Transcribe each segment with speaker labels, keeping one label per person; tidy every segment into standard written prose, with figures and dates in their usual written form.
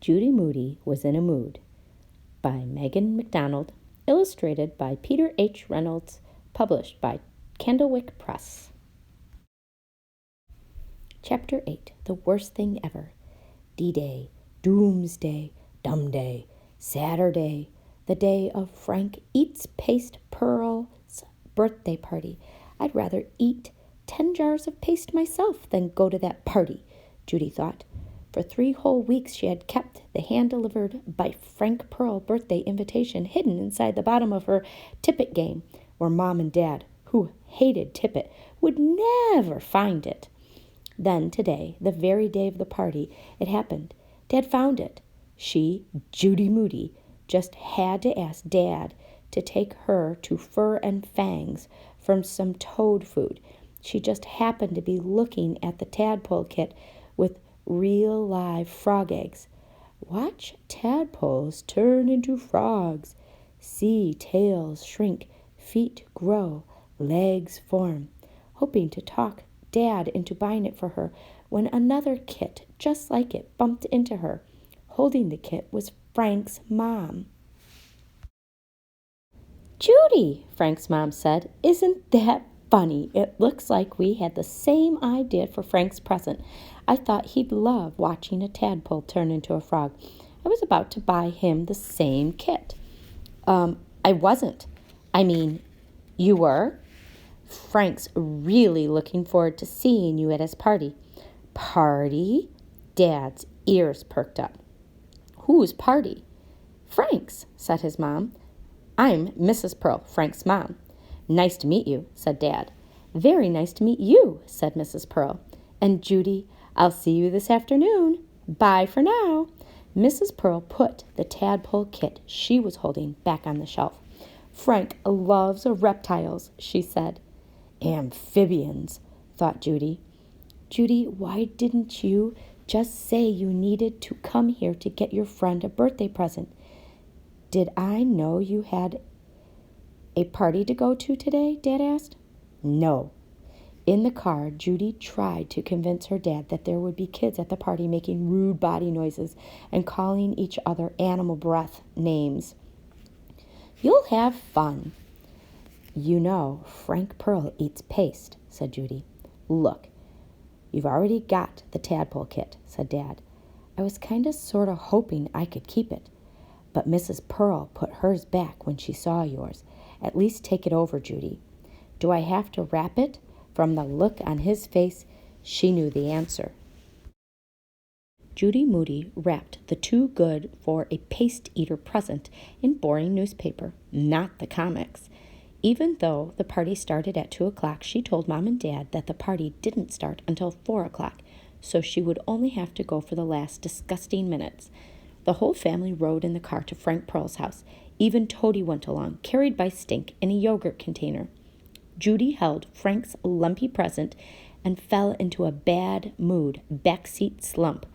Speaker 1: Judy Moody Was in a Mood by Megan MacDonald, illustrated by Peter H. Reynolds, published by Candlewick Press. Chapter 8, The Worst Thing Ever. D-Day, Doomsday, Dumb Day, Saturday, the day of Frank Eats Paste Pearl's birthday party. I'd rather eat 10 jars of paste myself than go to that party, Judy thought. For 3 whole weeks she had kept the hand-delivered by Frank Pearl birthday invitation hidden inside the bottom of her tippet game, where Mom and Dad, who hated tippet, would never find it. Then today, the very day of the party, it happened. Dad found it. She, Judy Moody, just had to ask Dad to take her to Fur and Fangs from some toad food. She just happened to be looking at the tadpole kit with real live frog eggs. Watch tadpoles turn into frogs. See tails shrink, feet grow, legs form. Hoping to talk Dad into buying it for her when another kit just like it bumped into her. Holding the kit was Frank's mom. "Judy," Frank's mom said, "isn't that funny? It looks like we had the same idea for Frank's present. I thought he'd love watching a tadpole turn into a frog. I was about to buy him the same kit." I wasn't. I mean, you were? Frank's really looking forward to seeing you at his party." "Party?" Dad's ears perked up. "Whose party?" "Frank's," said his mom. "I'm Mrs. Pearl, Frank's mom." "Nice to meet you," said Dad. "Very nice to meet you," said Mrs. Pearl. "And Judy, I'll see you this afternoon. Bye for now." Mrs. Pearl put the tadpole kit she was holding back on the shelf. "Frank loves reptiles," she said. "Amphibians," thought Judy. "Judy, why didn't you just say you needed to come here to get your friend a birthday present?" "Did I know you had a party to go to today?" Dad asked. "No." In the car, Judy tried to convince her dad that there would be kids at the party making rude body noises and calling each other animal breath names. "You'll have fun." "You know, Frank Pearl eats paste," said Judy. "Look, you've already got the tadpole kit," said Dad. "I was sort of hoping I could keep it. But Mrs. Pearl put hers back when she saw yours. At least take it over, Judy." "Do I have to wrap it?" From the look on his face, she knew the answer. Judy Moody wrapped the too good for a paste-eater present in boring newspaper, not the comics. Even though the party started at 2 o'clock, she told Mom and Dad that the party didn't start until 4 o'clock, so she would only have to go for the last disgusting minutes. The whole family rode in the car to Frank Pearl's house. Even Toady went along, carried by Stink in a yogurt container. Judy held Frank's lumpy present and fell into a bad mood, backseat slump.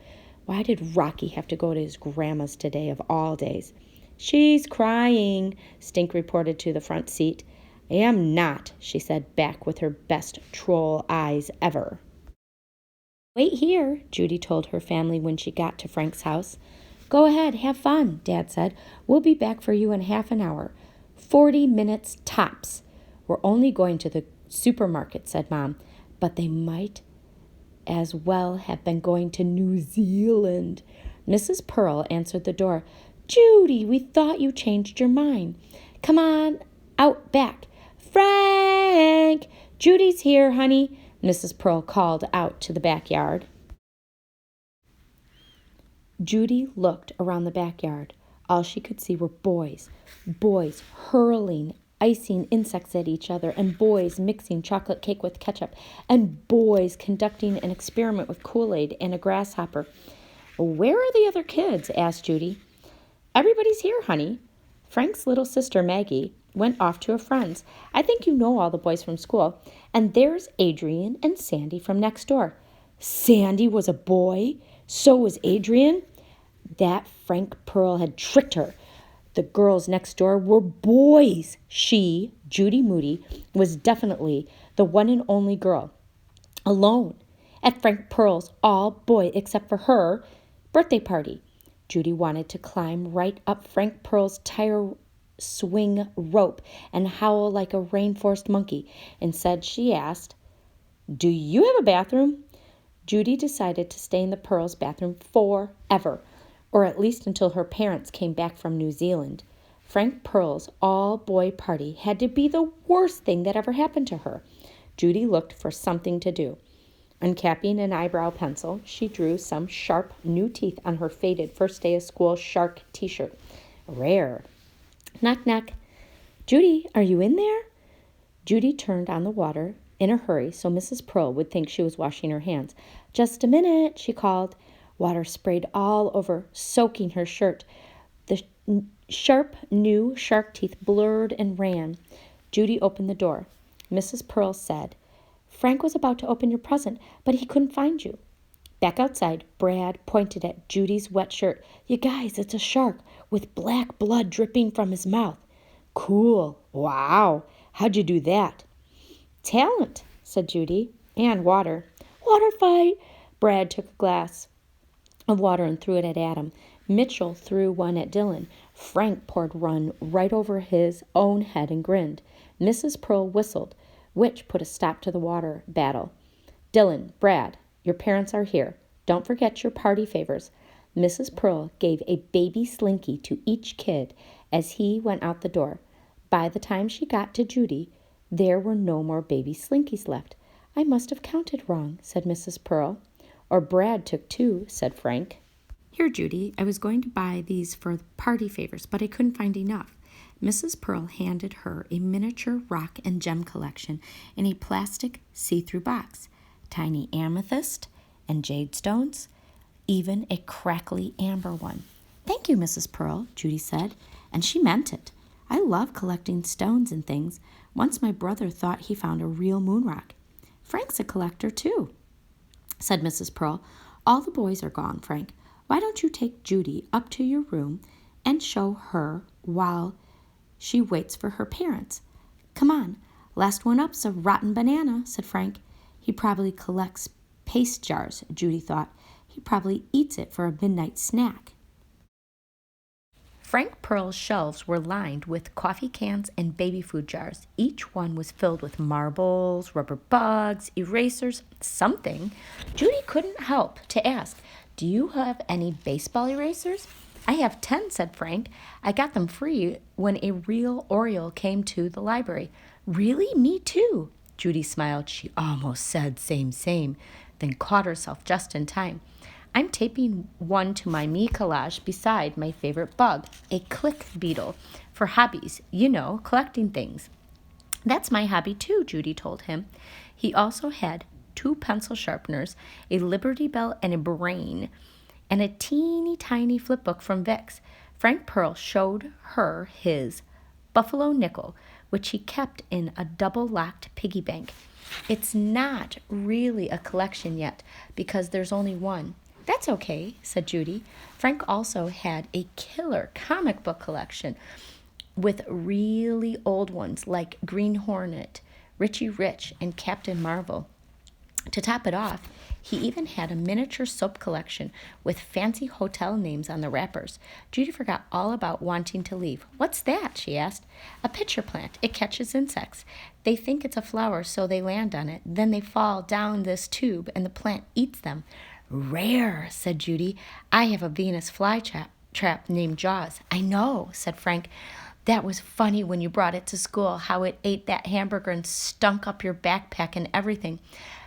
Speaker 1: Why did Rocky have to go to his grandma's today of all days? "She's crying," Stink reported to the front seat. "I am not," she said back with her best troll eyes ever. "Wait here," Judy told her family when she got to Frank's house. "Go ahead, have fun," Dad said. "We'll be back for you in half an hour. 40 minutes tops." "We're only going to the supermarket," said Mom. "But they might as well have been going to New Zealand." Mrs. Pearl answered the door. "Judy, we thought you changed your mind. Come on out back." "Frank! Judy's here, honey," Mrs. Pearl called out to the backyard. Judy looked around the backyard. All she could see were boys hurling icing insects at each other, and boys mixing chocolate cake with ketchup, and boys conducting an experiment with Kool-Aid and a grasshopper. "Where are the other kids?" asked Judy. "Everybody's here, honey. Frank's little sister, Maggie, went off to a friend's. I think you know all the boys from school. And there's Adrian and Sandy from next door." Sandy was a boy? So was Adrian? That Frank Pearl had tricked her. The girls next door were boys. She, Judy Moody, was definitely the one and only girl. Alone at Frank Pearl's all-boy except for her birthday party. Judy wanted to climb right up Frank Pearl's tire swing rope and howl like a rainforest monkey. Instead, she asked, "Do you have a bathroom?" Judy decided to stay in the Pearls' bathroom forever, or at least until her parents came back from New Zealand. Frank Pearl's all-boy party had to be the worst thing that ever happened to her. Judy looked for something to do. Uncapping an eyebrow pencil, she drew some sharp new teeth on her faded first day of school shark t-shirt. Rare. Knock, knock. "Judy, are you in there?" Judy turned on the water in a hurry so Mrs. Pearl would think she was washing her hands. "Just a minute," she called. Water sprayed all over, soaking her shirt. The sharp new shark teeth blurred and ran. Judy opened the door. Mrs. Pearl said, "Frank was about to open your present, but he couldn't find you." Back outside, Brad pointed at Judy's wet shirt. "You guys, it's a shark with black blood dripping from his mouth." "Cool. Wow. How'd you do that?" "Talent," said Judy. "And water." "Water fight." Brad took a glass of water and threw it at Adam. Mitchell threw one at Dylan. Frank poured one right over his own head and grinned. Mrs. Pearl whistled, which put a stop to the water battle. "Dylan, Brad, your parents are here. Don't forget your party favors." Mrs. Pearl gave a baby slinky to each kid as he went out the door. By the time she got to Judy, there were no more baby slinkies left. "I must have counted wrong," said Mrs. Pearl. "Or Brad took two," said Frank. "Here, Judy, I was going to buy these for party favors, but I couldn't find enough." Mrs. Pearl handed her a miniature rock and gem collection in a plastic see-through box. Tiny amethyst and jade stones, even a crackly amber one. "Thank you, Mrs. Pearl," Judy said, and she meant it. "I love collecting stones and things. Once my brother thought he found a real moon rock." "Frank's a collector, too," said Mrs. Pearl. "All the boys are gone, Frank. Why don't you take Judy up to your room and show her while she waits for her parents?" "Come on. Last one up's a rotten banana," said Frank. "He probably collects paste jars," Judy thought. "He probably eats it for a midnight snack." Frank Pearl's shelves were lined with coffee cans and baby food jars. Each one was filled with marbles, rubber bugs, erasers, something. Judy couldn't help to ask, "Do you have any baseball erasers?" "I have 10, said Frank. "I got them free when a real Oriole came to the library." "Really? Me too." Judy smiled. She almost said same, then caught herself just in time. "I'm taping one to my me collage beside my favorite bug, a click beetle, for hobbies, collecting things." "That's my hobby too," Judy told him. He also had 2 pencil sharpeners, a Liberty Bell, and a brain, and a teeny tiny flip book from Vic's. Frank Pearl showed her his buffalo nickel, which he kept in a double-locked piggy bank. "It's not really a collection yet because there's only one." "That's okay," said Judy. Frank also had a killer comic book collection with really old ones like Green Hornet, Richie Rich, and Captain Marvel. To top it off, he even had a miniature soap collection with fancy hotel names on the wrappers. Judy forgot all about wanting to leave. "What's that?" she asked. "A pitcher plant. It catches insects. They think it's a flower, so they land on it. Then they fall down this tube, and the plant eats them." "Rare," said Judy. "I have a Venus flytrap named Jaws." "I know," said Frank. "That was funny when you brought it to school, how it ate that hamburger and stunk up your backpack and everything."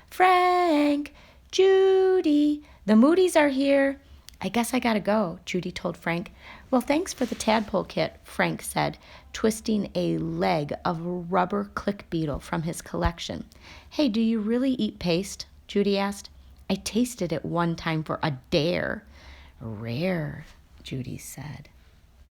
Speaker 1: "Frank! Judy! The Moodys are here." "I guess I gotta go," Judy told Frank. "Well, thanks for the tadpole kit," Frank said, twisting a leg of rubber click beetle from his collection. "Hey, do you really eat paste?" Judy asked. "I tasted it one time for a dare." "Rare," Judy said.